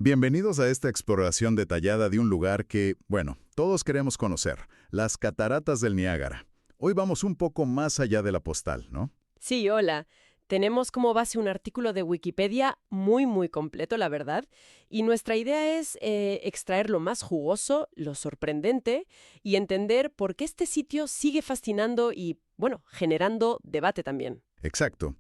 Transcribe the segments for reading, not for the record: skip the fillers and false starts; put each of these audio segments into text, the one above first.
Bienvenidos a esta exploración detallada de un lugar que, bueno, todos queremos conocer, las Cataratas del Niágara. Hoy vamos un poco más allá de la postal, ¿no? Sí, hola. Tenemos como base un artículo de Wikipedia muy completo, la verdad, y nuestra idea es extraer lo más jugoso, lo sorprendente y entender por qué este sitio sigue fascinando y, bueno, generando debate también. Exacto.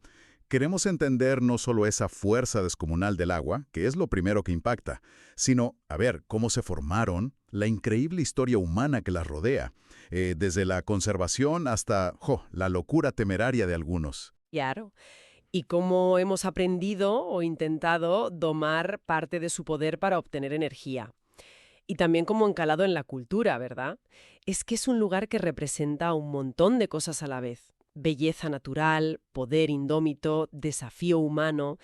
Queremos entender no solo esa fuerza descomunal del agua, que es lo primero que impacta, sino, a ver, cómo se formaron, la increíble historia humana que las rodea, desde la conservación hasta, la locura temeraria de algunos. Claro. Y cómo hemos aprendido o intentado domar parte de su poder para obtener energía. Y también como encalado en la cultura, ¿verdad? Es que es un lugar que representa un montón de cosas a la vez. Belleza natural, poder indómito, desafío humano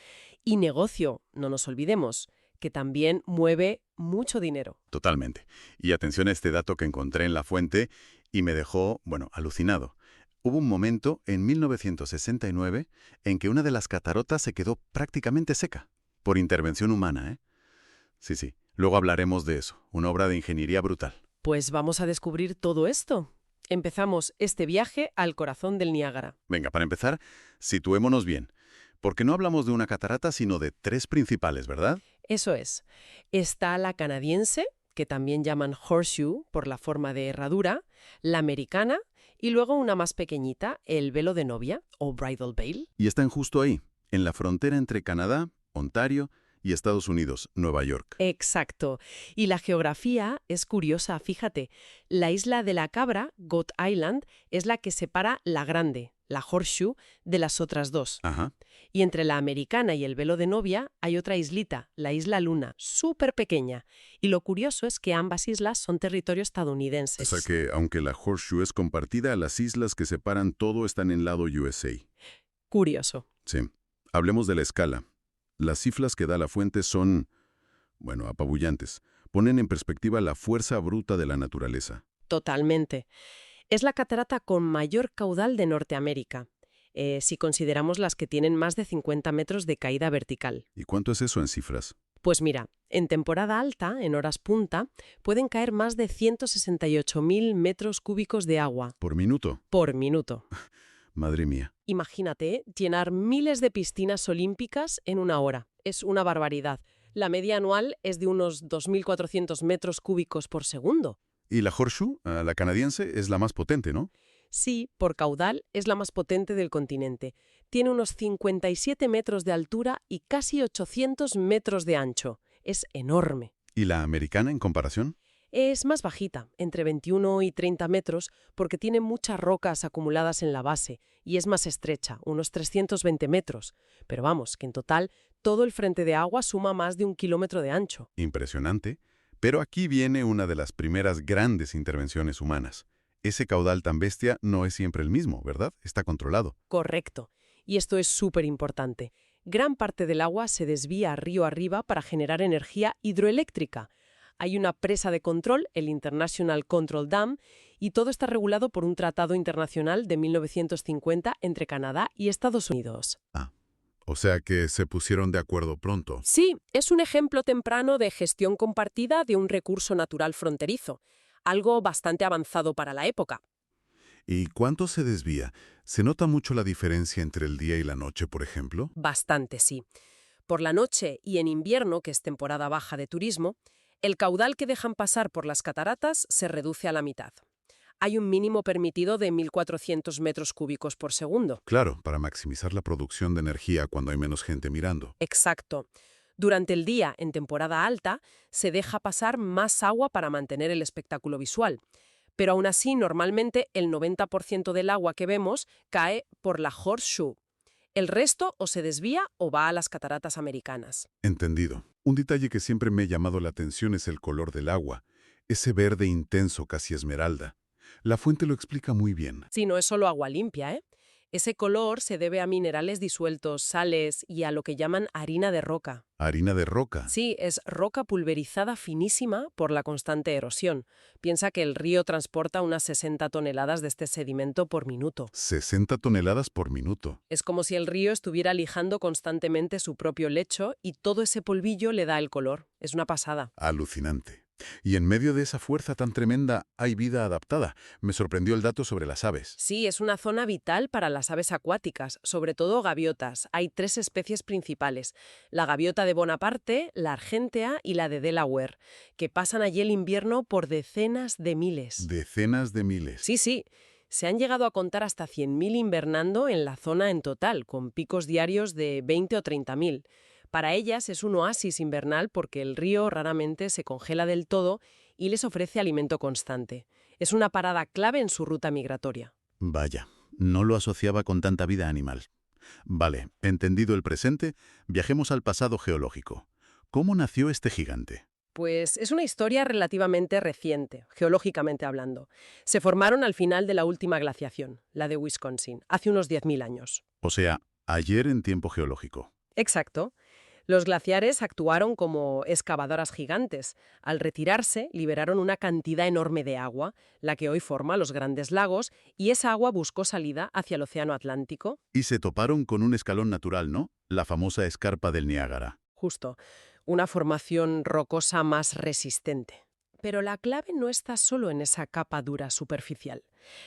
y negocio, no nos olvidemos, que también mueve mucho dinero. Totalmente. Y atención a este dato que encontré en la fuente y me dejó, bueno, alucinado. Hubo un momento en 1969 en que una de las cataratas se quedó prácticamente seca, por intervención humana, ¿eh? Sí, sí. Luego hablaremos de eso, una obra de ingeniería brutal. Pues vamos a descubrir todo esto. Empezamos este viaje al corazón del Niágara. Venga, para empezar, situémonos bien, porque no hablamos de una catarata, sino de tres principales, ¿verdad? Eso es. Está la canadiense, que también llaman horseshoe por la forma de herradura, la americana y luego una más pequeñita, el velo de novia o bridal veil. Y están justo ahí, en la frontera entre Canadá, Ontario y Estados Unidos, Nueva York. Exacto. Y la geografía es curiosa, fíjate. La isla de la Cabra, Goat Island, es la que separa la grande, la horseshoe, de las otras dos. Ajá. Y entre la americana y el velo de novia hay otra islita, la isla Luna, súper pequeña. Y lo curioso es que ambas islas son territorio O estadounidenses. sea que, aunque la Horseshoe es compartida, las islas que separan todo están en lado USA. Curioso. Sí. Hablemos de la escala. Las cifras que da la fuente son, bueno, apabullantes. Ponen en perspectiva la fuerza bruta de la naturaleza. Totalmente. Es la catarata con mayor caudal de Norteamérica, si consideramos las que tienen más de 50 metros de caída vertical. ¿Y cuánto es eso en cifras? Pues mira, en temporada alta, en horas punta, pueden caer más de 168.000 metros cúbicos de agua ¿Por minuto? por minuto. Madre mía. Imagínate llenar miles de piscinas olímpicas en una hora. Es una barbaridad. La media anual es de unos 2.400 metros cúbicos por segundo. Y la Horseshoe, la canadiense, es la más potente, ¿no? Sí, por caudal es la más potente del continente. Tiene unos 57 metros de altura y casi 800 metros de ancho. Es enorme. ¿Y la americana en comparación? Es más bajita, entre 21 y 30 metros, porque tiene muchas rocas acumuladas en la base y es más estrecha, unos 320 metros. Pero vamos, que en total todo el frente de agua suma más de 1 kilómetro de ancho. Impresionante. Pero aquí viene una de las primeras grandes intervenciones humanas. Ese caudal tan bestia no es siempre el mismo, ¿verdad? Está controlado. Correcto. Y esto es súper importante. Gran parte del agua se desvía río arriba para generar energía hidroeléctrica. Hay una presa de control, el International Control Dam, y todo está regulado por un tratado internacional de 1950 entre Canadá y Estados Unidos. O sea que se pusieron de acuerdo pronto. Sí, es un ejemplo temprano de gestión compartida de un recurso natural fronterizo, algo bastante avanzado para la época. ¿Y cuánto se desvía? ¿Se nota mucho la diferencia entre el día y la noche, por ejemplo? Bastante, sí. Por la noche y en invierno, que es temporada baja de turismo, el caudal que dejan pasar por las cataratas se reduce a la mitad. Hay un mínimo permitido de 1.400 metros cúbicos por segundo. Claro, para maximizar la producción de energía cuando hay menos gente mirando. Exacto. Durante el día, en temporada alta, se deja pasar más agua para mantener el espectáculo visual. Pero aún así, normalmente el 90% del agua que vemos cae por la Horseshoe. El resto o se desvía o va a las cataratas americanas. Entendido. Un detalle que siempre me ha llamado la atención es el color del agua. Ese verde intenso, casi esmeralda. La fuente lo explica muy bien. Sí, no es solo agua limpia, ¿eh? Ese color se debe a minerales disueltos, sales y a lo que llaman harina de roca. Harina de roca. Sí, es roca pulverizada finísima por la constante erosión. Piensa que el río transporta unas 60 toneladas de este sedimento por minuto. 60 toneladas por minuto. Es como si el río estuviera lijando constantemente su propio lecho y todo ese polvillo le da el color. Es una pasada. Alucinante. Y en medio de esa fuerza tan tremenda hay vida adaptada. Me sorprendió el dato sobre las aves. Sí, es una zona vital para las aves acuáticas, sobre todo gaviotas. Hay 3 especies principales: la gaviota de Bonaparte, la argentea y la de Delaware, que pasan allí el invierno por decenas de miles. Decenas de miles. Sí, sí. Se han llegado a contar hasta 100.000 invernando en la zona en total, con picos diarios de 20 o 30.000. Para ellas es un oasis invernal porque el río raramente se congela del todo y les ofrece alimento constante. Es una parada clave en su ruta migratoria. Vaya, no lo asociaba con tanta vida animal. Vale, entendido el presente, viajemos al pasado geológico. ¿Cómo nació este gigante? Pues es una historia relativamente reciente, geológicamente hablando. Se formaron al final de la última glaciación, la de Wisconsin, hace unos 10.000 años. O sea, ayer en tiempo geológico. Exacto. Los glaciares actuaron como excavadoras gigantes. Al retirarse, liberaron una cantidad enorme de agua, la que hoy forma los grandes lagos, y esa agua buscó salida hacia el Océano Atlántico. Y se toparon con un escalón natural, ¿no? La famosa escarpa del Niágara. Justo, una formación rocosa más resistente. Pero la clave no está solo en esa capa dura superficial.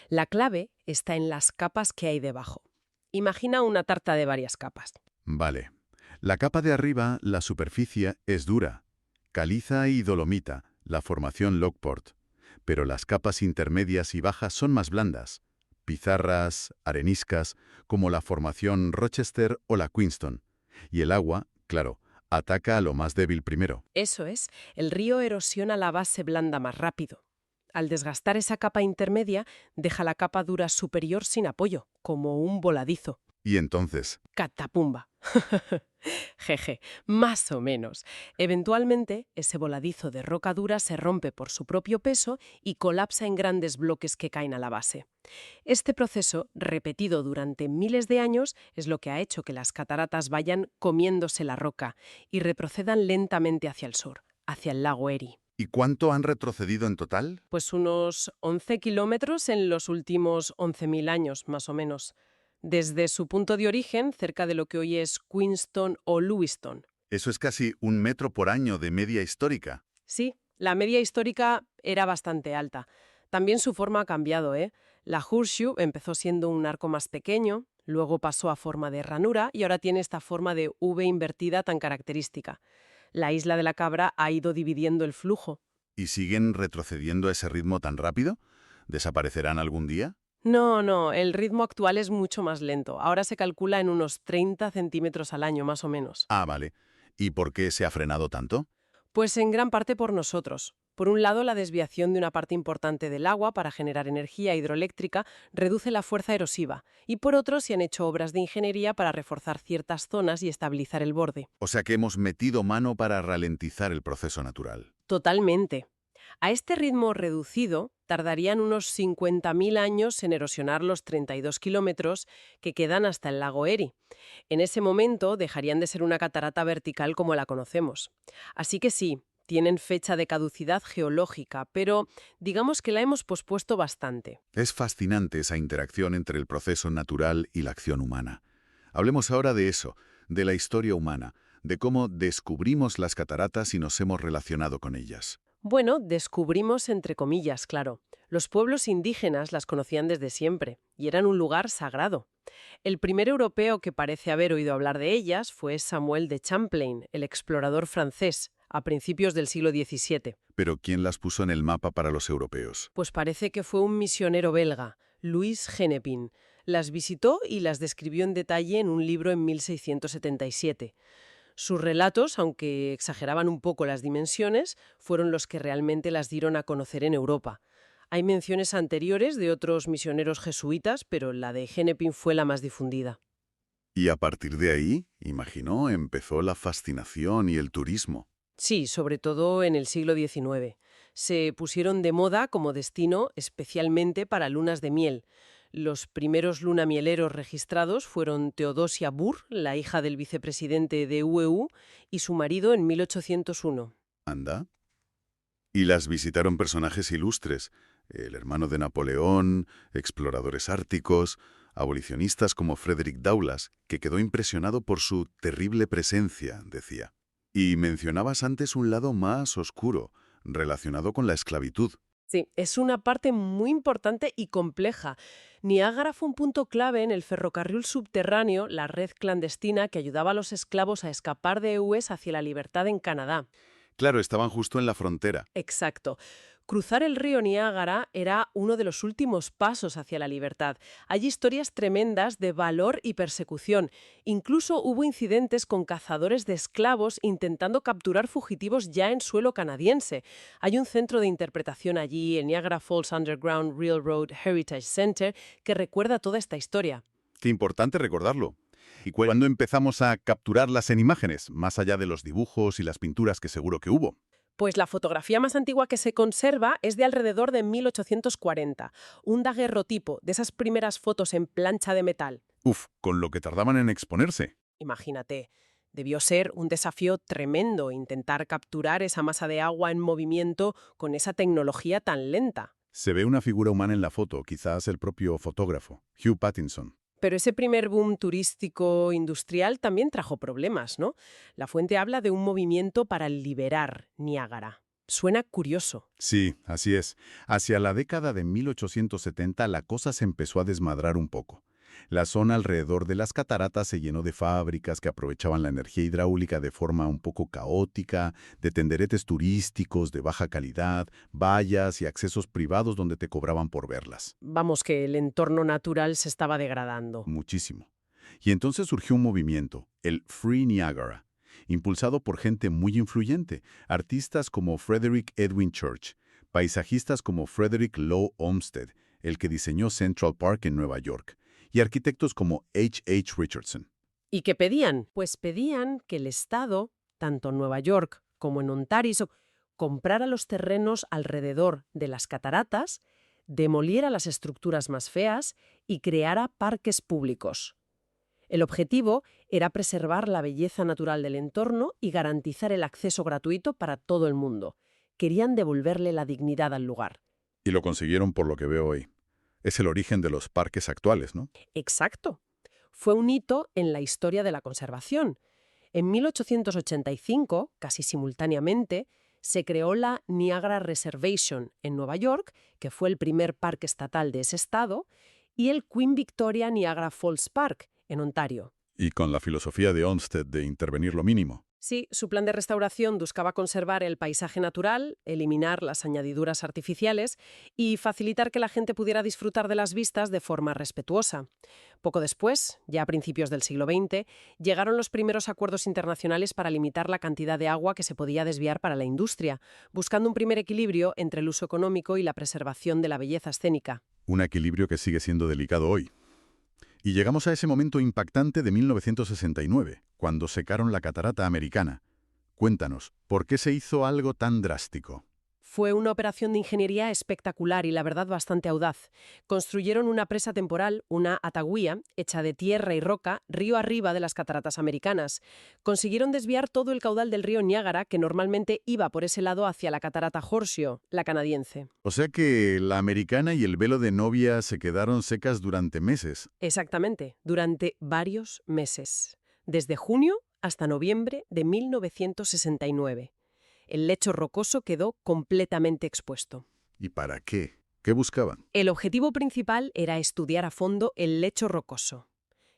La clave está en las capas que hay debajo. Imagina una tarta de varias capas. Vale. La capa de arriba, la superficie, es dura. Caliza y dolomita, la formación Lockport. Pero las capas intermedias y bajas son más blandas. Pizarras, areniscas, como la formación Rochester o la Queenston. Y el agua, claro, ataca a lo más débil primero. Eso es, el río erosiona la base blanda más rápido. Al desgastar esa capa intermedia, deja la capa dura superior sin apoyo, como un voladizo. Y entonces, Catapumba. Jeje, más o menos. Eventualmente, ese voladizo de roca dura se rompe por su propio peso y colapsa en grandes bloques que caen a la base. Este proceso, repetido durante miles de años, es lo que ha hecho que las cataratas vayan comiéndose la roca y retrocedan lentamente hacia el sur, hacia el lago Erie. ¿y cuánto han retrocedido en total? Pues unos 11 kilómetros en los últimos 11.000 años, más o menos. Desde su punto de origen, cerca de lo que hoy es Queenston o Lewiston. Eso es casi 1 metro por año de media histórica. Sí, la media histórica era bastante alta. También su forma ha cambiado, ¿eh? La horseshoe empezó siendo un arco más pequeño, luego pasó a forma de ranura y ahora tiene esta forma de V invertida tan característica. La isla de la Cabra ha ido dividiendo el flujo. ¿Y siguen retrocediendo a ese ritmo tan rápido? ¿Desaparecerán algún día? No, el ritmo actual es mucho más lento. Ahora se calcula en unos 30 centímetros al año, más o menos. Ah, vale. ¿Y por qué se ha frenado tanto? Pues en gran parte por nosotros. Por un lado, la desviación de una parte importante del agua para generar energía hidroeléctrica reduce la fuerza erosiva, y por otro se han hecho obras de ingeniería para reforzar ciertas zonas y estabilizar el borde. O sea que hemos metido mano para ralentizar el proceso natural. Totalmente. A este ritmo reducido, tardarían unos 50.000 años en erosionar los 32 kilómetros que quedan hasta el lago Erie. En ese momento dejarían de ser una catarata vertical como la conocemos. Así que sí, tienen fecha de caducidad geológica, pero digamos que la hemos pospuesto bastante. Es fascinante esa interacción entre el proceso natural y la acción humana. Hablemos ahora de eso, de la historia humana, de cómo descubrimos las cataratas y nos hemos relacionado con ellas. Bueno, descubrimos entre comillas, claro. Los pueblos indígenas las conocían desde siempre y eran un lugar sagrado. El primer europeo que parece haber oído hablar de ellas fue Samuel de Champlain, el explorador francés, a principios del siglo XVII. Pero ¿quién las puso en el mapa para los europeos? Pues parece que fue un misionero belga, Louis Hennepin. Las visitó y las describió en detalle en un libro en 1677. Sus relatos, aunque exageraban un poco las dimensiones, fueron los que realmente las dieron a conocer en Europa. Hay menciones anteriores de otros misioneros jesuitas, pero la de Hennepin fue la más difundida. Y a partir de ahí, imagino, empezó la fascinación y el turismo. Sí, sobre todo en el siglo XIX. Se pusieron de moda como destino especialmente para lunas de miel. Los primeros lunamieleros registrados fueron Teodosia Burr, la hija del vicepresidente de UEU, y su marido en 1801. Anda. Y las visitaron personajes ilustres, el hermano de Napoleón, exploradores árticos, abolicionistas como Frederick Douglass, que quedó impresionado por su terrible presencia, decía. Y mencionabas antes un lado más oscuro, relacionado con la esclavitud. Sí, es una parte muy importante y compleja. Niágara fue un punto clave en el ferrocarril subterráneo, la red clandestina que ayudaba a los esclavos a escapar de US hacia la libertad en Canadá. Claro, estaban justo en la frontera. Exacto. Cruzar el río Niágara era uno de los últimos pasos hacia la libertad. Hay historias tremendas de valor y persecución. Incluso hubo incidentes con cazadores de esclavos intentando capturar fugitivos ya en suelo canadiense. Hay un centro de interpretación allí, el Niagara Falls Underground Railroad Heritage Center, que recuerda toda esta historia. Qué importante recordarlo. ¿Y cuándo empezamos a capturarlas en imágenes, más allá de los dibujos y las pinturas que seguro que hubo? Pues la fotografía más antigua que se conserva es de alrededor de 1840, un daguerrotipo, de esas primeras fotos en plancha de metal. Uf, con lo que tardaban en exponerse. Imagínate, debió ser un desafío tremendo intentar capturar esa masa de agua en movimiento con esa tecnología tan lenta. Se ve una figura humana en la foto, quizás el propio fotógrafo, Hugh Pattinson. Pero ese primer boom turístico industrial también trajo problemas, ¿no? La fuente habla de un movimiento para liberar Niágara. Suena curioso. Sí, así es. Hacia la década de 1870 la cosa se empezó a desmadrar un poco. La zona alrededor de las cataratas se llenó de fábricas que aprovechaban la energía hidráulica de forma un poco caótica, de tenderetes turísticos de baja calidad, vallas y accesos privados donde te cobraban por verlas. Vamos, que el entorno natural se estaba degradando. Muchísimo. Y entonces surgió un movimiento, el Free Niagara, impulsado por gente muy influyente, artistas como Frederick Edwin Church, paisajistas como Frederick Law Olmsted, el que diseñó Central Park en Nueva York, y arquitectos como H. Richardson. ¿Y qué pedían? Pues pedían que el Estado, tanto en Nueva York como en Ontario, comprara los terrenos alrededor de las cataratas, demoliera las estructuras más feas y creara parques públicos. El objetivo era preservar la belleza natural del entorno y garantizar el acceso gratuito para todo el mundo. Querían devolverle la dignidad al lugar. Y lo consiguieron por lo que veo hoy. Es el origen de los parques actuales, ¿no? Exacto. Fue un hito en la historia de la conservación. En 1885, casi simultáneamente, se creó la Niagara Reservation en Nueva York, que fue el primer parque estatal de ese estado, y el Queen Victoria Niagara Falls Park, en Ontario. Y con la filosofía de Olmsted de intervenir lo mínimo. Sí, su plan de restauración buscaba conservar el paisaje natural, eliminar las añadiduras artificiales y facilitar que la gente pudiera disfrutar de las vistas de forma respetuosa. Poco después, ya a principios del siglo XX, llegaron los primeros acuerdos internacionales para limitar la cantidad de agua que se podía desviar para la industria, buscando un primer equilibrio entre el uso económico y la preservación de la belleza escénica. Un equilibrio que sigue siendo delicado hoy. Y llegamos a ese momento impactante de 1969, cuando secaron la catarata americana. Cuéntanos, ¿por qué se hizo algo tan drástico? Fue una operación de ingeniería espectacular y la verdad bastante audaz. Construyeron una presa temporal, una ataguía, hecha de tierra y roca, río arriba de las cataratas americanas. Consiguieron desviar todo el caudal del río Niágara, que normalmente iba por ese lado hacia la catarata Horseshoe, la canadiense. O sea que la americana y el velo de novia se quedaron secas durante meses. Exactamente, durante varios meses. Desde junio hasta noviembre de 1969. El lecho rocoso quedó completamente expuesto. ¿Y para qué? ¿Qué buscaban? El objetivo principal era estudiar a fondo el lecho rocoso.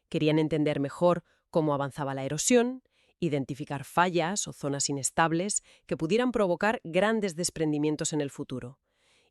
Querían entender mejor cómo avanzaba la erosión, identificar fallas o zonas inestables que pudieran provocar grandes desprendimientos en el futuro,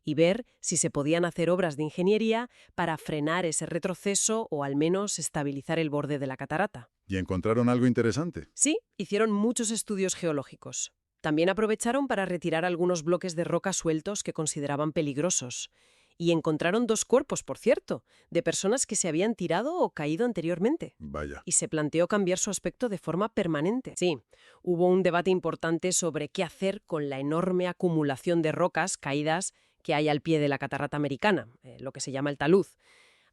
y ver si se podían hacer obras de ingeniería para frenar ese retroceso o al menos estabilizar el borde de la catarata. ¿Y encontraron algo interesante? Sí, hicieron muchos estudios geológicos. También aprovecharon para retirar algunos bloques de roca sueltos que consideraban peligrosos. Y encontraron 2 cuerpos, por cierto, de personas que se habían tirado o caído anteriormente. Vaya. Y se planteó cambiar su aspecto de forma permanente. Sí, hubo un debate importante sobre qué hacer con la enorme acumulación de rocas caídas que hay al pie de la catarata americana, lo que se llama el talud.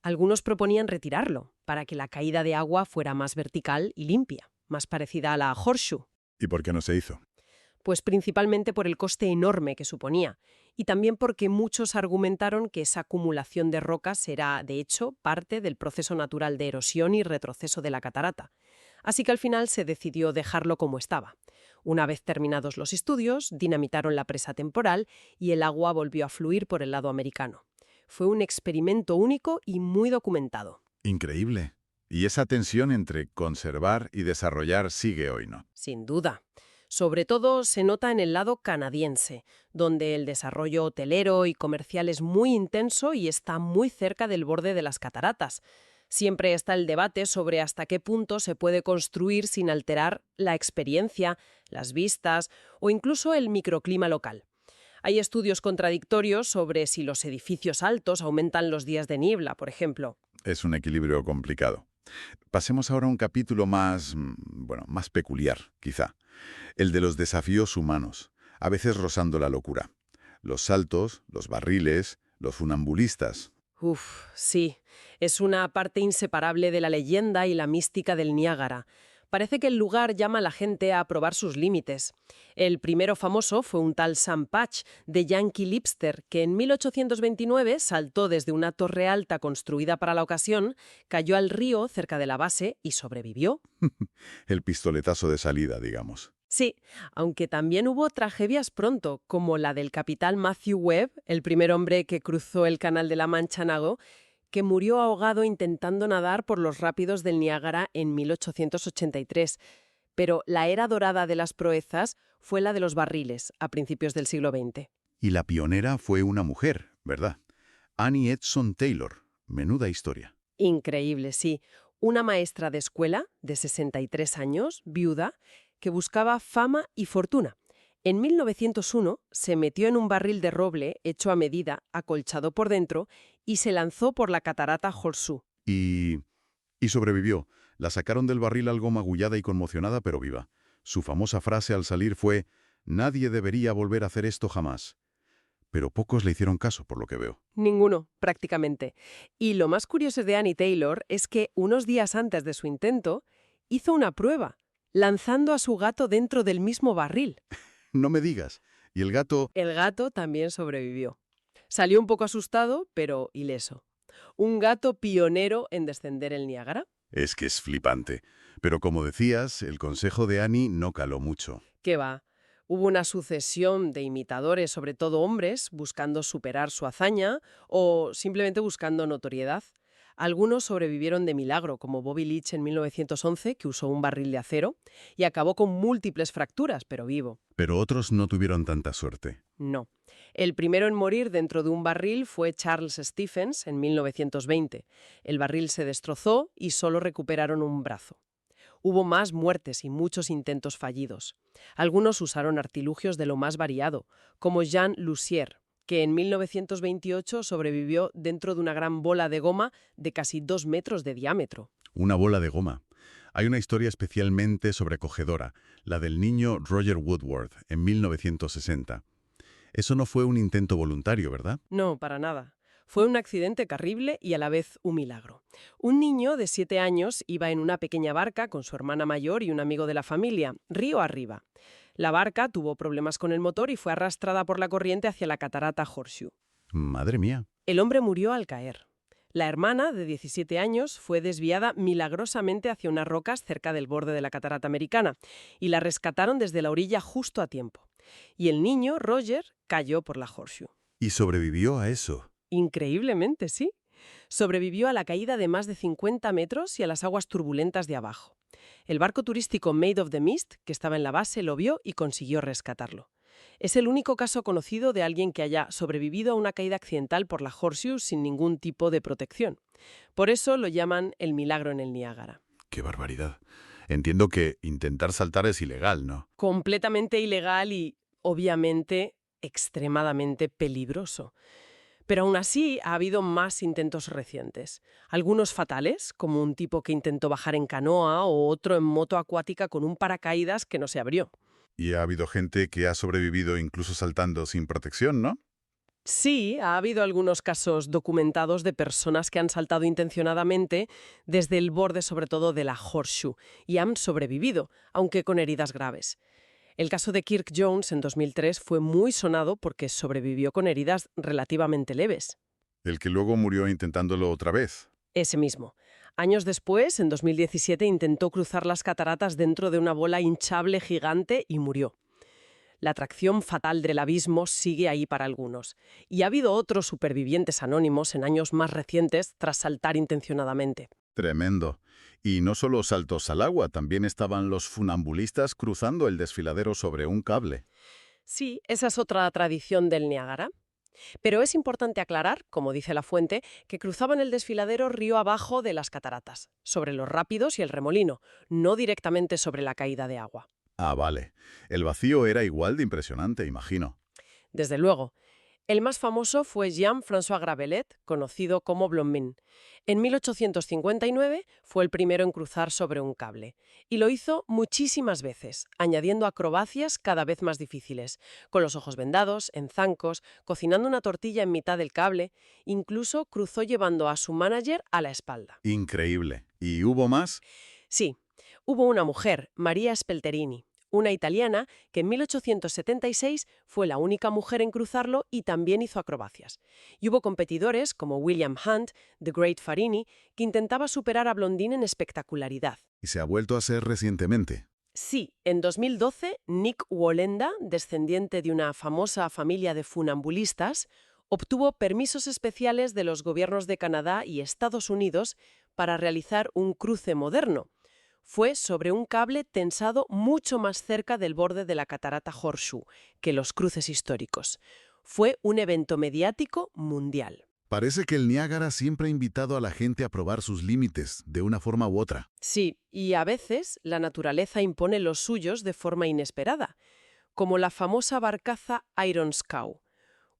Algunos proponían retirarlo para que la caída de agua fuera más vertical y limpia, más parecida a la horseshoe. ¿Y por qué no se hizo? Pues principalmente por el coste enorme que suponía, y también porque muchos argumentaron que esa acumulación de rocas era, de hecho, parte del proceso natural de erosión y retroceso de la catarata. Así que al final se decidió dejarlo como estaba. Una vez terminados los estudios, dinamitaron la presa temporal y el agua volvió a fluir por el lado americano. Fue un experimento único y muy documentado. Increíble. Y esa tensión entre conservar y desarrollar sigue hoy, ¿no? Sin duda. Sobre todo se nota en el lado canadiense, donde el desarrollo hotelero y comercial es muy intenso y está muy cerca del borde de las cataratas. Siempre está el debate sobre hasta qué punto se puede construir sin alterar la experiencia, las vistas o incluso el microclima local. Hay estudios contradictorios sobre si los edificios altos aumentan los días de niebla, por ejemplo. Es un equilibrio complicado. Pasemos ahora a un capítulo más, más peculiar, quizá. El de los desafíos humanos, a veces rozando la locura. Los saltos, los barriles, los funambulistas. Uf, sí, es una parte inseparable de la leyenda y la mística del Niágara. Parece que el lugar llama a la gente a probar sus límites. El primero famoso fue un tal Sam Patch, de Yankee Lipster, que en 1829 saltó desde una torre alta construida para la ocasión, cayó al río cerca de la base y sobrevivió. El pistoletazo de salida, digamos. Sí, aunque también hubo tragedias pronto, como la del capitán Matthew Webb, el primer hombre que cruzó el Canal de la Mancha Nago, que murió ahogado intentando nadar por los rápidos del Niágara en 1883. Pero la era dorada de las proezas fue la de los barriles, a principios del siglo XX. Y la pionera fue una mujer, ¿verdad? Annie Edson Taylor. Menuda historia. Increíble, sí. Una maestra de escuela, de 63 años, viuda, que buscaba fama y fortuna. En 1901 se metió en un barril de roble hecho a medida, acolchado por dentro, y se lanzó por la catarata Horseshoe. Y sobrevivió. La sacaron del barril algo magullada y conmocionada, pero viva. Su famosa frase al salir fue: «Nadie debería volver a hacer esto jamás». Pero pocos le hicieron caso, por lo que veo. Ninguno, prácticamente. Y lo más curioso de Annie Taylor es que unos días antes de su intento, hizo una prueba, lanzando a su gato dentro del mismo barril. No me digas. Y el gato... El gato también sobrevivió. Salió un poco asustado, pero ileso. Un gato pionero en descender el Niágara. Es que es flipante. Pero como decías, el consejo de Annie no caló mucho. ¿Qué va? Hubo una sucesión de imitadores, sobre todo hombres, buscando superar su hazaña o simplemente buscando notoriedad. Algunos sobrevivieron de milagro, como Bobby Leach en 1911, que usó un barril de acero, y acabó con múltiples fracturas, pero vivo. Pero otros no tuvieron tanta suerte. No. El primero en morir dentro de un barril fue Charles Stephens en 1920. El barril se destrozó y solo recuperaron un brazo. Hubo más muertes y muchos intentos fallidos. Algunos usaron artilugios de lo más variado, como Jean Lussier, que en 1928 sobrevivió dentro de una gran bola de goma de casi 2 metros de diámetro. Una bola de goma. Hay una historia especialmente sobrecogedora, la del niño Roger Woodward, en 1960. Eso no fue un intento voluntario, ¿verdad? No, para nada. Fue un accidente terrible y a la vez un milagro. Un niño de 7 años iba en una pequeña barca con su hermana mayor y un amigo de la familia, río arriba. La barca tuvo problemas con el motor y fue arrastrada por la corriente hacia la catarata Horseshoe. Madre mía. El hombre murió al caer. La hermana, de 17 años, fue desviada milagrosamente hacia unas rocas cerca del borde de la catarata americana y la rescataron desde la orilla justo a tiempo. Y el niño, Roger, cayó por la Horseshoe. ¿Y sobrevivió a eso? Increíblemente, sí. Sobrevivió a la caída de más de 50 metros y a las aguas turbulentas de abajo. El barco turístico Maid of the Mist, que estaba en la base, lo vio y consiguió rescatarlo. Es el único caso conocido de alguien que haya sobrevivido a una caída accidental por la Horseshoe sin ningún tipo de protección. Por eso lo llaman el milagro en el Niágara. ¡Qué barbaridad! Entiendo que intentar saltar es ilegal, ¿no? Completamente ilegal y, obviamente, extremadamente peligroso. Pero aún así ha habido más intentos recientes. Algunos fatales, como un tipo que intentó bajar en canoa o otro en moto acuática con un paracaídas que no se abrió. Y ha habido gente que ha sobrevivido incluso saltando sin protección, ¿no? Sí, ha habido algunos casos documentados de personas que han saltado intencionadamente desde el borde sobre todo de la Horseshoe y han sobrevivido, aunque con heridas graves. El caso de Kirk Jones en 2003 fue muy sonado porque sobrevivió con heridas relativamente leves. El que luego murió intentándolo otra vez. Ese mismo. Años después, en 2017, intentó cruzar las cataratas dentro de una bola hinchable gigante y murió. La atracción fatal del abismo sigue ahí para algunos. Y ha habido otros supervivientes anónimos en años más recientes tras saltar intencionadamente. Tremendo. Y no solo saltos al agua, también estaban los funambulistas cruzando el desfiladero sobre un cable. Sí, esa es otra tradición del Niágara. Pero es importante aclarar, como dice la fuente, que cruzaban el desfiladero río abajo de las cataratas, sobre los rápidos y el remolino, no directamente sobre la caída de agua. Ah, vale. El vacío era igual de impresionante, imagino. Desde luego. El más famoso fue Jean-François Gravelet, conocido como Blondin. En 1859 fue el primero en cruzar sobre un cable. Y lo hizo muchísimas veces, añadiendo acrobacias cada vez más difíciles, con los ojos vendados, en zancos, cocinando una tortilla en mitad del cable, incluso cruzó llevando a su manager a la espalda. Increíble. ¿Y hubo más? Sí, hubo una mujer, María Spelterini, una italiana que en 1876 fue la única mujer en cruzarlo y también hizo acrobacias. Y hubo competidores como William Hunt, The Great Farini, que intentaba superar a Blondin en espectacularidad. Y se ha vuelto a hacer recientemente. Sí, en 2012, Nick Wallenda, descendiente de una famosa familia de funambulistas, obtuvo permisos especiales de los gobiernos de Canadá y Estados Unidos para realizar un cruce moderno. Fue sobre un cable tensado mucho más cerca del borde de la catarata Horseshoe que los cruces históricos. Fue un evento mediático mundial. Parece que el Niágara siempre ha invitado a la gente a probar sus límites, de una forma u otra. Sí, y a veces la naturaleza impone los suyos de forma inesperada, como la famosa barcaza Iron Scow,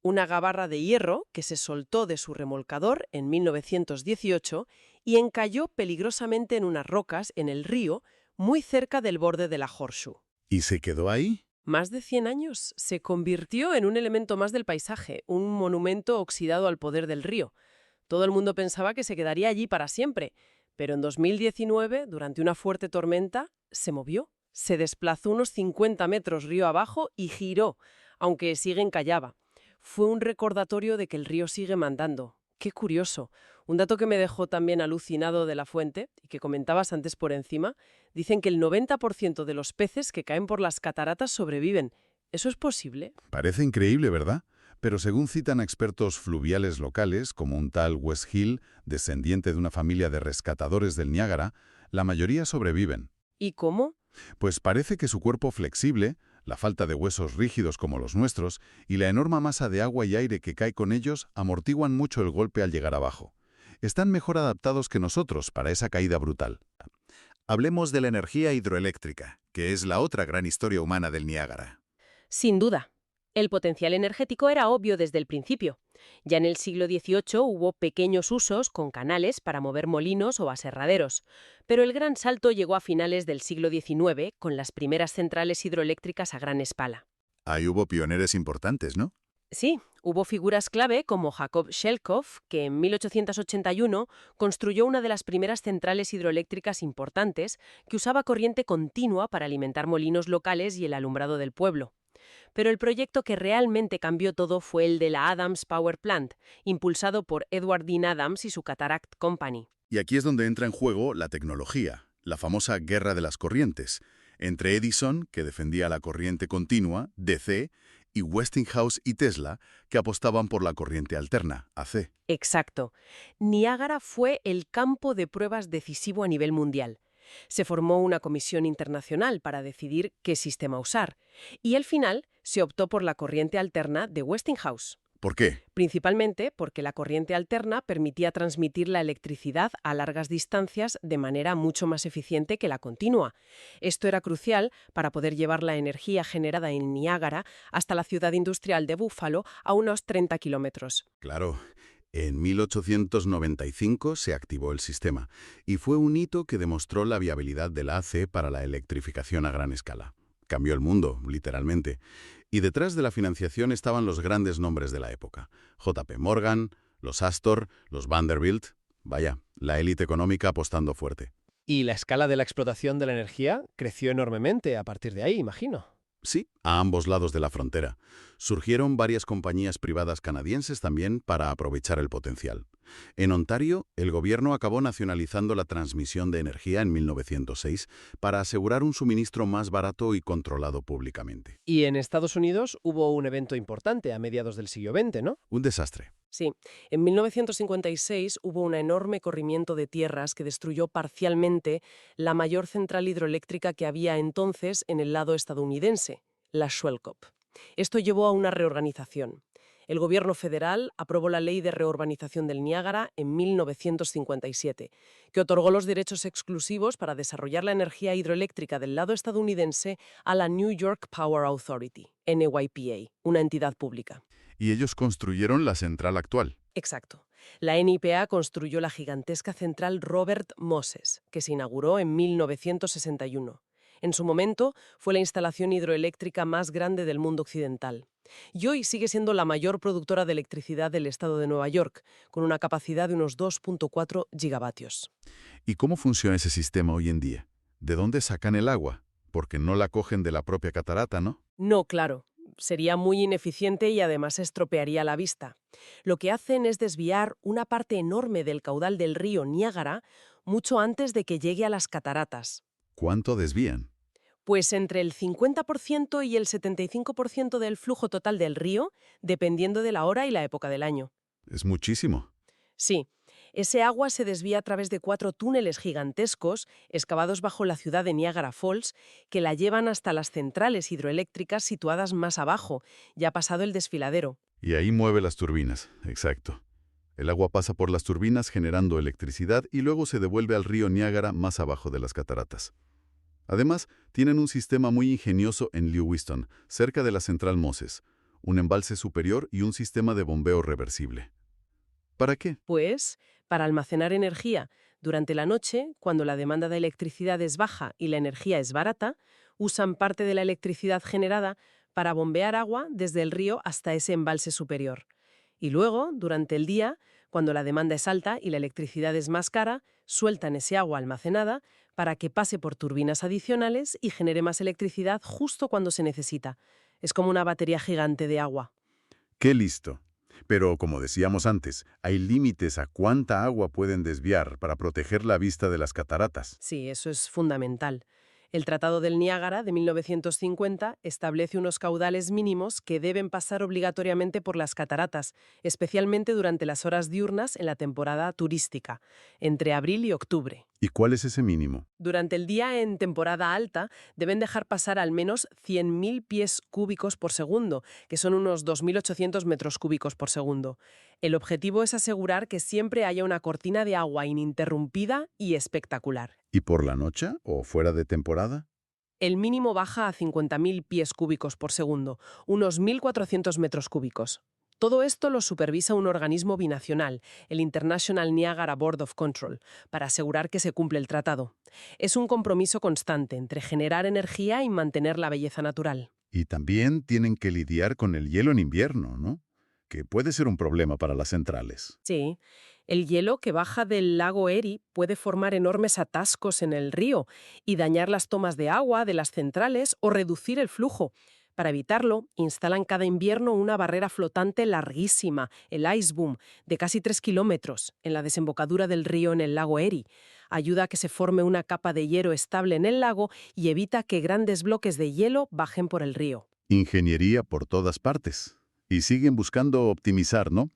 una gabarra de hierro que se soltó de su remolcador en 1918 y encalló peligrosamente en unas rocas en el río muy cerca del borde de la Horseshoe. ¿Y se quedó ahí? Más de 100 años. Se convirtió en un elemento más del paisaje, un monumento oxidado al poder del río. Todo el mundo pensaba que se quedaría allí para siempre, pero en 2019, durante una fuerte tormenta, se movió. Se desplazó unos 50 metros río abajo y giró, aunque sigue encallada. Fue un recordatorio de que el río sigue mandando. ¡Qué curioso! Un dato que me dejó también alucinado de la fuente, y que comentabas antes por encima, dicen que el 90% de los peces que caen por las cataratas sobreviven. ¿Eso es posible? Parece increíble, ¿verdad? Pero según citan expertos fluviales locales, como un tal Wes Hill, descendiente de una familia de rescatadores del Niágara, la mayoría sobreviven. ¿Y cómo? Pues parece que su cuerpo flexible, la falta de huesos rígidos como los nuestros y la enorme masa de agua y aire que cae con ellos amortiguan mucho el golpe al llegar abajo. Están mejor adaptados que nosotros para esa caída brutal. Hablemos de la energía hidroeléctrica, que es la otra gran historia humana del Niágara. Sin duda. El potencial energético era obvio desde el principio. Ya en el siglo XVIII hubo pequeños usos con canales para mover molinos o aserraderos, pero el gran salto llegó a finales del siglo XIX con las primeras centrales hidroeléctricas a gran escala. Ahí hubo pioneros importantes, ¿no? Sí, hubo figuras clave como Jakob Shelkoff, que en 1881 construyó una de las primeras centrales hidroeléctricas importantes que usaba corriente continua para alimentar molinos locales y el alumbrado del pueblo. Pero el proyecto que realmente cambió todo fue el de la Adams Power Plant, impulsado por Edward Dean Adams y su Cataract Company. Y aquí es donde entra en juego la tecnología, la famosa guerra de las corrientes, entre Edison, que defendía la corriente continua, DC, y Westinghouse y Tesla, que apostaban por la corriente alterna, AC. Exacto. Niágara fue el campo de pruebas decisivo a nivel mundial. Se formó una comisión internacional para decidir qué sistema usar, y al final se optó por la corriente alterna de Westinghouse. ¿Por qué? Principalmente porque la corriente alterna permitía transmitir la electricidad a largas distancias de manera mucho más eficiente que la continua. Esto era crucial para poder llevar la energía generada en Niágara hasta la ciudad industrial de Buffalo a unos 30 kilómetros. Claro, en 1895 se activó el sistema, y fue un hito que demostró la viabilidad del AC para la electrificación a gran escala. cambió el mundo, literalmente. Y detrás de la financiación estaban los grandes nombres de la época. JP Morgan, los Astor, los Vanderbilt. Vaya, la élite económica apostando fuerte. Y la escala de la explotación de la energía creció enormemente a partir de ahí, imagino. Sí, a ambos lados de la frontera. Surgieron varias compañías privadas canadienses también para aprovechar el potencial. En Ontario, el gobierno acabó nacionalizando la transmisión de energía en 1906 para asegurar un suministro más barato y controlado públicamente. Y en Estados Unidos hubo un evento importante a mediados del siglo XX, ¿no? Un desastre. Sí, en 1956 hubo un enorme corrimiento de tierras que destruyó parcialmente la mayor central hidroeléctrica que había entonces en el lado estadounidense, la Schwelkop. Esto llevó a una reorganización. El gobierno federal aprobó la Ley de Reurbanización del Niágara en 1957, que otorgó los derechos exclusivos para desarrollar la energía hidroeléctrica del lado estadounidense a la New York Power Authority, NYPA, una entidad pública. Y ellos construyeron la central actual. Exacto. La NYPA construyó la gigantesca central Robert Moses, que se inauguró en 1961. En su momento, fue la instalación hidroeléctrica más grande del mundo occidental. Y hoy sigue siendo la mayor productora de electricidad del estado de Nueva York, con una capacidad de unos 2.4 gigavatios. ¿Y cómo funciona ese sistema hoy en día? ¿De dónde sacan el agua? Porque no la cogen de la propia catarata, ¿no? No, claro. Sería muy ineficiente y además estropearía la vista. Lo que hacen es desviar una parte enorme del caudal del río Niágara mucho antes de que llegue a las cataratas. ¿Cuánto desvían? Pues entre el 50% y el 75% del flujo total del río, dependiendo de la hora y la época del año. Es muchísimo. Sí, ese agua se desvía a través de 4 túneles gigantescos excavados bajo la ciudad de Niagara Falls que la llevan hasta las centrales hidroeléctricas situadas más abajo, ya pasado el desfiladero. Y ahí mueve las turbinas, exacto. El agua pasa por las turbinas generando electricidad y luego se devuelve al río Niágara más abajo de las cataratas. Además, tienen un sistema muy ingenioso en Lewiston, cerca de la central Moses, un embalse superior y un sistema de bombeo reversible. ¿Para qué? Pues, para almacenar energía. Durante la noche, cuando la demanda de electricidad es baja y la energía es barata, usan parte de la electricidad generada para bombear agua desde el río hasta ese embalse superior. Y luego, durante el día, cuando la demanda es alta y la electricidad es más cara, sueltan ese agua almacenada para que pase por turbinas adicionales y genere más electricidad justo cuando se necesita. Es como una batería gigante de agua. ¡Qué listo! Pero, como decíamos antes, hay límites a cuánta agua pueden desviar para proteger la vista de las cataratas. Sí, eso es fundamental. El Tratado del Niágara de 1950 establece unos caudales mínimos que deben pasar obligatoriamente por las cataratas, especialmente durante las horas diurnas en la temporada turística, entre abril y octubre. ¿Y cuál es ese mínimo? Durante el día en temporada alta deben dejar pasar al menos 100.000 pies cúbicos por segundo, que son unos 2.800 metros cúbicos por segundo. El objetivo es asegurar que siempre haya una cortina de agua ininterrumpida y espectacular. ¿Y por la noche o fuera de temporada? El mínimo baja a 50.000 pies cúbicos por segundo, unos 1.400 metros cúbicos. Todo esto lo supervisa un organismo binacional, el International Niagara Board of Control, para asegurar que se cumple el tratado. Es un compromiso constante entre generar energía y mantener la belleza natural. Y también tienen que lidiar con el hielo en invierno, ¿no? Que puede ser un problema para las centrales. Sí, el hielo que baja del lago Erie puede formar enormes atascos en el río y dañar las tomas de agua de las centrales o reducir el flujo. Para evitarlo, instalan cada invierno una barrera flotante larguísima, el Ice Boom, de casi 3 kilómetros, en la desembocadura del río en el lago Erie. Ayuda a que se forme una capa de hielo estable en el lago y evita que grandes bloques de hielo bajen por el río. Ingeniería por todas partes. Y siguen buscando optimizar, ¿no?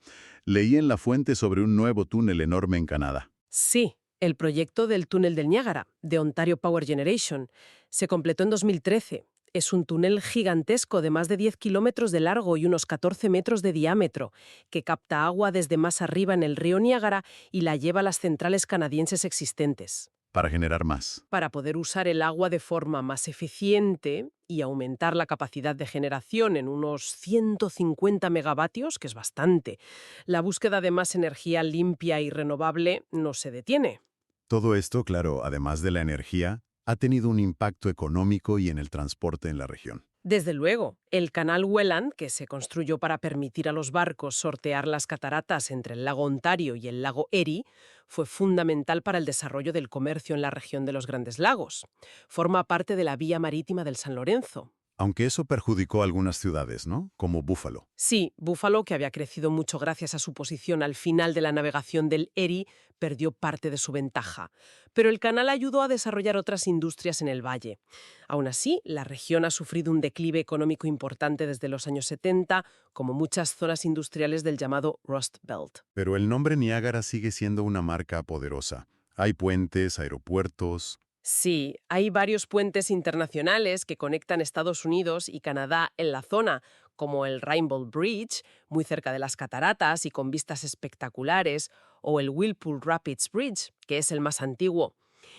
Leí en La Fuente sobre un nuevo túnel enorme en Canadá. Sí, el proyecto del túnel del Niágara, de Ontario Power Generation, se completó en 2013. Es un túnel gigantesco de más de 10 kilómetros de largo y unos 14 metros de diámetro, que capta agua desde más arriba en el río Niágara y la lleva a las centrales canadienses existentes. Para generar más. Para poder usar el agua de forma más eficiente y aumentar la capacidad de generación en unos 150 megavatios, que es bastante, la búsqueda de más energía limpia y renovable no se detiene. Todo esto, claro, además de la energía, ha tenido un impacto económico y en el transporte en la región. Desde luego, el canal Welland, que se construyó para permitir a los barcos sortear las cataratas entre el lago Ontario y el lago Erie, fue fundamental para el desarrollo del comercio en la región de los Grandes Lagos. Forma parte de la vía marítima del San Lorenzo. Aunque eso perjudicó a algunas ciudades, ¿no? Como Buffalo. Sí, Buffalo, que había crecido mucho gracias a su posición al final de la navegación del Erie, perdió parte de su ventaja. Pero el canal ayudó a desarrollar otras industrias en el valle. Aún así, la región ha sufrido un declive económico importante desde los años 70, como muchas zonas industriales del llamado Rust Belt. Pero el nombre Niágara sigue siendo una marca poderosa. Hay puentes, aeropuertos. Sí, hay varios puentes internacionales que conectan Estados Unidos y Canadá en la zona, como el Rainbow Bridge, muy cerca de las cataratas y con vistas espectaculares, o el Whirlpool Rapids Bridge, que es el más antiguo.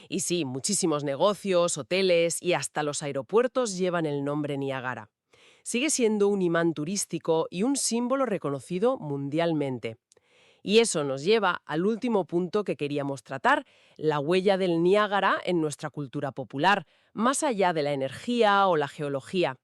Y sí, muchísimos negocios, hoteles y hasta los aeropuertos llevan el nombre Niágara. Sigue siendo un imán turístico y un símbolo reconocido mundialmente. Y eso nos lleva al último punto que queríamos tratar, la huella del Niágara en nuestra cultura popular, más allá de la energía o la geología.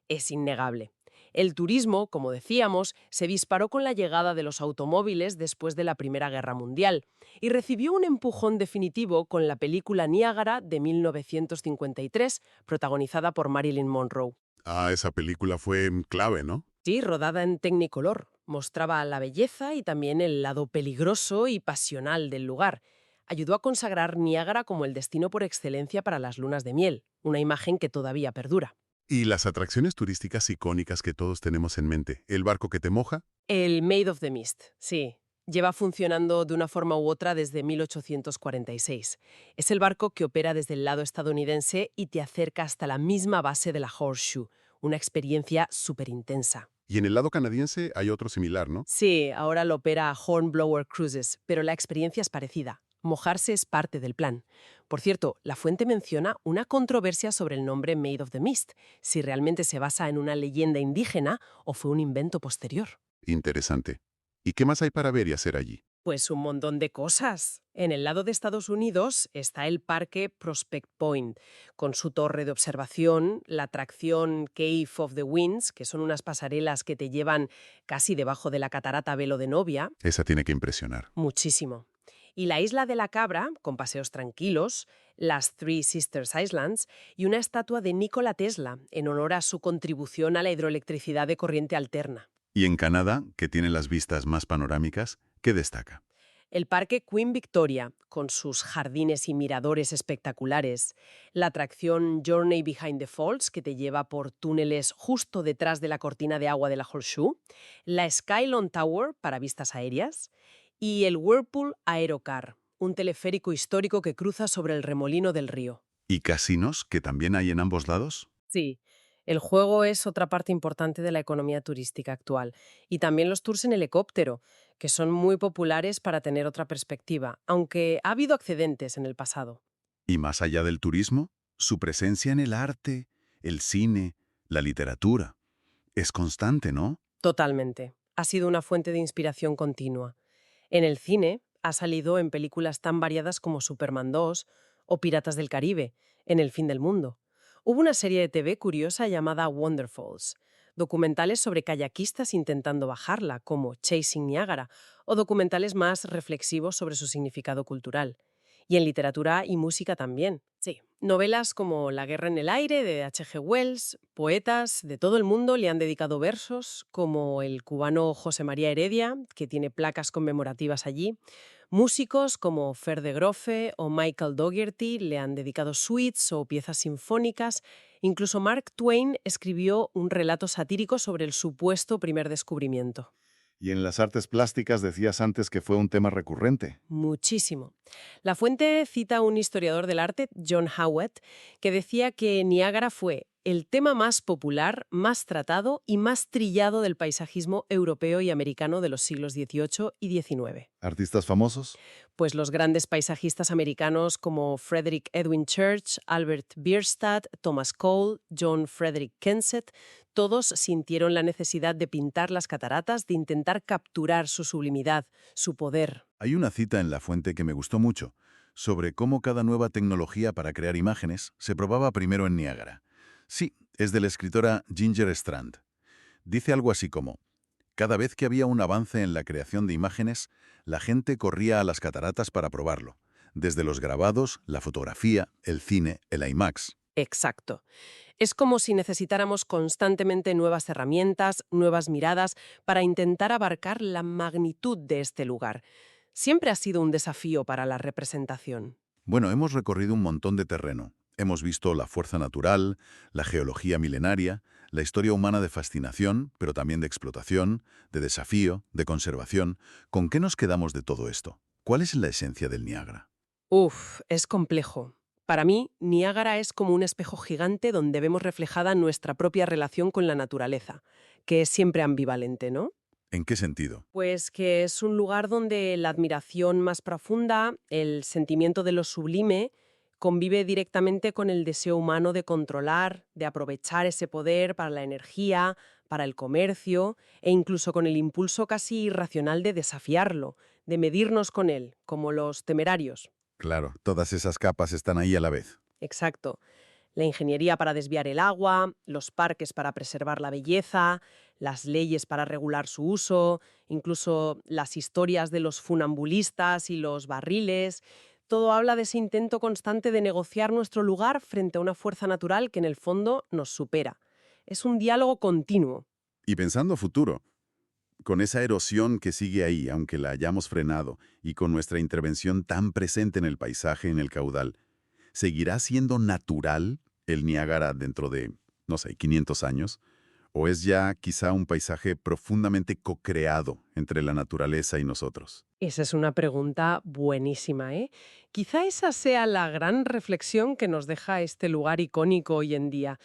Es innegable. El turismo, como decíamos, se disparó con la llegada de los automóviles después de la Primera Guerra Mundial y recibió un empujón definitivo con la película Niágara de 1953, protagonizada por Marilyn Monroe. Ah, esa película fue clave, ¿no? Sí, rodada en Technicolor. Mostraba la belleza y también el lado peligroso y pasional del lugar. Ayudó a consagrar Niágara como el destino por excelencia para las lunas de miel, una imagen que todavía perdura. Y las atracciones turísticas icónicas que todos tenemos en mente. ¿El barco que te moja? El Maid of the Mist, sí. Lleva funcionando de una forma u otra desde 1846. Es el barco que opera desde el lado estadounidense y te acerca hasta la misma base de la Horseshoe, una experiencia súper intensa. Y en el lado canadiense hay otro similar, ¿no? Sí, ahora lo opera Hornblower Cruises, pero la experiencia es parecida. Mojarse es parte del plan. Por cierto, la fuente menciona una controversia sobre el nombre Maid of the Mist, si realmente se basa en una leyenda indígena o fue un invento posterior. Interesante. ¿Y qué más hay para ver y hacer allí? Pues un montón de cosas. En el lado de Estados Unidos está el parque Prospect Point, con su torre de observación, la atracción Cave of the Winds, que son unas pasarelas que te llevan casi debajo de la catarata Velo de Novia. Esa tiene que impresionar. Muchísimo. Y la Isla de la Cabra, con paseos tranquilos, las Three Sisters Islands y una estatua de Nikola Tesla, en honor a su contribución a la hidroelectricidad de corriente alterna. Y en Canadá, que tiene las vistas más panorámicas, ¿qué destaca? El Parque Queen Victoria, con sus jardines y miradores espectaculares, la atracción Journey Behind the Falls, que te lleva por túneles justo detrás de la cortina de agua de la Horseshoe, la Skylon Tower para vistas aéreas y el Whirlpool Aerocar, un teleférico histórico que cruza sobre el remolino del río. ¿Y casinos, que también hay en ambos lados? Sí. El juego es otra parte importante de la economía turística actual. Y también los tours en helicóptero, que son muy populares para tener otra perspectiva, aunque ha habido accidentes en el pasado. Y más allá del turismo, su presencia en el arte, el cine, la literatura. Es constante, ¿no? Totalmente. Ha sido una fuente de inspiración continua. En el cine ha salido en películas tan variadas como Superman 2 o Piratas del Caribe, en El fin del mundo. Hubo una serie de TV curiosa llamada Wonderfalls, documentales sobre kayakistas intentando bajarla, como Chasing Niagara, o documentales más reflexivos sobre su significado cultural. Y en literatura y música también. Sí, novelas como La guerra en el aire, de H.G. Wells, poetas de todo el mundo le han dedicado versos, como el cubano José María Heredia, que tiene placas conmemorativas allí. Músicos como Fer de Grofe o Michael Dougherty le han dedicado suites o piezas sinfónicas. Incluso Mark Twain escribió un relato satírico sobre el supuesto primer descubrimiento. Y en las artes plásticas decías antes que fue un tema recurrente. Muchísimo. La fuente cita a un historiador del arte, John Howitt, que decía que Niágara fue el tema más popular, más tratado y más trillado del paisajismo europeo y americano de los siglos XVIII y XIX. ¿Artistas famosos? Pues los grandes paisajistas americanos como Frederick Edwin Church, Albert Bierstadt, Thomas Cole, John Frederick Kensett, todos sintieron la necesidad de pintar las cataratas, de intentar capturar su sublimidad, su poder. Hay una cita en la fuente que me gustó mucho. sobre cómo cada nueva tecnología para crear imágenes se probaba primero en Niágara. Sí, es de la escritora Ginger Strand. Dice algo así como: cada vez que había un avance en la creación de imágenes, la gente corría a las cataratas para probarlo, desde los grabados, la fotografía, el cine, el IMAX. Exacto. Es como si necesitáramos constantemente nuevas herramientas, nuevas miradas, para intentar abarcar la magnitud de este lugar. Siempre ha sido un desafío para la representación. Bueno, hemos recorrido un montón de terreno. Hemos visto la fuerza natural, la geología milenaria, la historia humana de fascinación, pero también de explotación, de desafío, de conservación. ¿Con qué nos quedamos de todo esto? ¿Cuál es la esencia del Niágara? Es complejo. Para mí, Niágara es como un espejo gigante donde vemos reflejada nuestra propia relación con la naturaleza, que es siempre ambivalente, ¿no? ¿En qué sentido? Pues que es un lugar donde la admiración más profunda, el sentimiento de lo sublime, convive directamente con el deseo humano de controlar, de aprovechar ese poder para la energía, para el comercio, e incluso con el impulso casi irracional de desafiarlo, de medirnos con él, como los temerarios. Claro, todas esas capas están ahí a la vez. Exacto. La ingeniería para desviar el agua, los parques para preservar la belleza, las leyes para regular su uso, incluso las historias de los funambulistas y los barriles. Todo habla de ese intento constante de negociar nuestro lugar frente a una fuerza natural que en el fondo nos supera. Es un diálogo continuo. Y pensando a futuro, con esa erosión que sigue ahí, aunque la hayamos frenado, y con nuestra intervención tan presente en el paisaje, en el caudal, ¿seguirá siendo natural el Niágara dentro de, no sé, 500 años? ¿O es ya quizá un paisaje profundamente co-creado entre la naturaleza y nosotros? Esa es una pregunta buenísima, ¿eh? Quizá esa sea la gran reflexión que nos deja este lugar icónico hoy en día.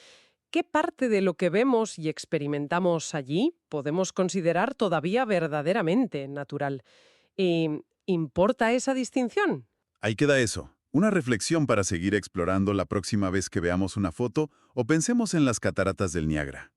¿Qué parte de lo que vemos y experimentamos allí podemos considerar todavía verdaderamente natural? ¿Y importa esa distinción? Ahí queda eso. Una reflexión para seguir explorando la próxima vez que veamos una foto o pensemos en las cataratas del Niágara.